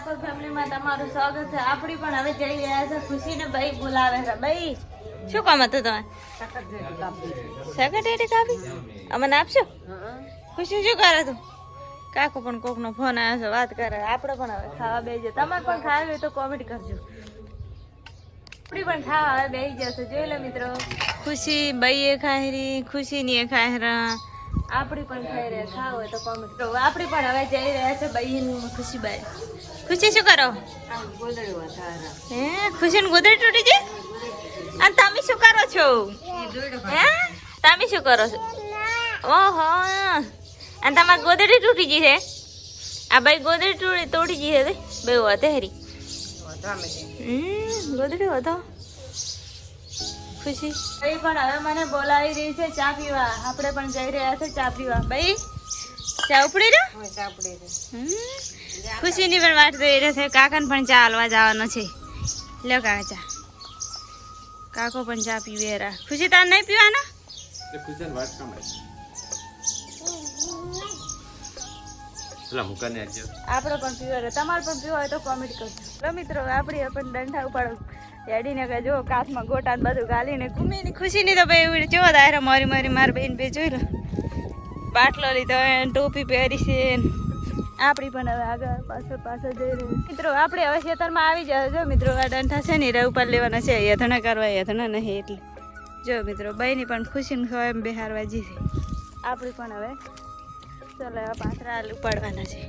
ઠાકોર ફેમિલીમાં તમારું સ્વાગત છે. આપણી પણ હવે જઈ રહ્યા છે ખુશીને ભાઈ બોલાવે છે. ભાઈ શું કામ હતું તમે? સેક્રેટરી કાપી અમને આપશો? ખુશી શું કરે તું? કાકો પણ કોકનો ફોન આવ્યો છે, વાત કરે. આપણે પણ હવે ખાવા બેસી જાય. તમારે પણ ખાવી હોય તો કોમેન્ટ કરજો. આપણી પણ ખાવા હવે બેસી જશે. જોઈ લો મિત્રો, ખુશી ભાઈએ ખાઈ રહી, ખુશીની ખાઈ રહ્યા, આપણી પણ ખાઈ રહ્યા. ખાવ હોય તો કોમેન્ટ કરો. આપણી પણ હવે જઈ રહ્યા છે ભાઈ ખુશી બાઈ. ખુશી શું કરો? હે ખુશી ને ગોદડી તૂટી ગઈ? અને તમે શું કરો છો? હે તમે શું કરો છો? ઓહો, અને તમારી ગોદડી તૂટી ગઈ છે? આ ભાઈ ગોદડી તોડી ગઈ છે બે હોતે હરી. ગોદડી હતો ખુશી. ભાઈ પણ હવે મને બોલાવી રહી છે ચા પીવા. આપણે પણ જઈ રહ્યા છે ચા પીવા. ભાઈ ચા ઉપડી રહ્યો? ખુશીની પણ વાત જોઈ રહ્યો છે. કાકાને પણ ચા હાલવા જવાનો છે. લ્યો કાકા ચા. કાકો પણ ચા પીવે રા. ખુશી તાર નહીં પીવાના? આપણે પણ પીવા. તમારે પણ પીવા હોય તો કોમેન્ટ કરજો. મિત્રો આપણી પણ દંઠા ઉપાડો એડીને કે જો કાચમાં ગોટા ને બધું ગાલીને ઘૂમીને ખુશીની તો ભાઈ કેવો દાયરા મારી મારી મારી બેન બે જોઈ લો. બાટલો લીધો, ટોપી પહેરી છે. આપણી પણ હવે આગળ પાછળ જઈ રહી. મિત્રો આપણે હવે ખેતરમાં આવી જાય. જો મિત્રો આ દંઠા છે ને ઉપર લેવાના છે. યથણા કરવા યથણા નહીં એટલે જો મિત્રો બાઈની પણ ખુશીને ખવાય એમ બેહારવા જઈ છે. આપણી પણ હવે ચાલો પાથરા ઉપાડવાના છે.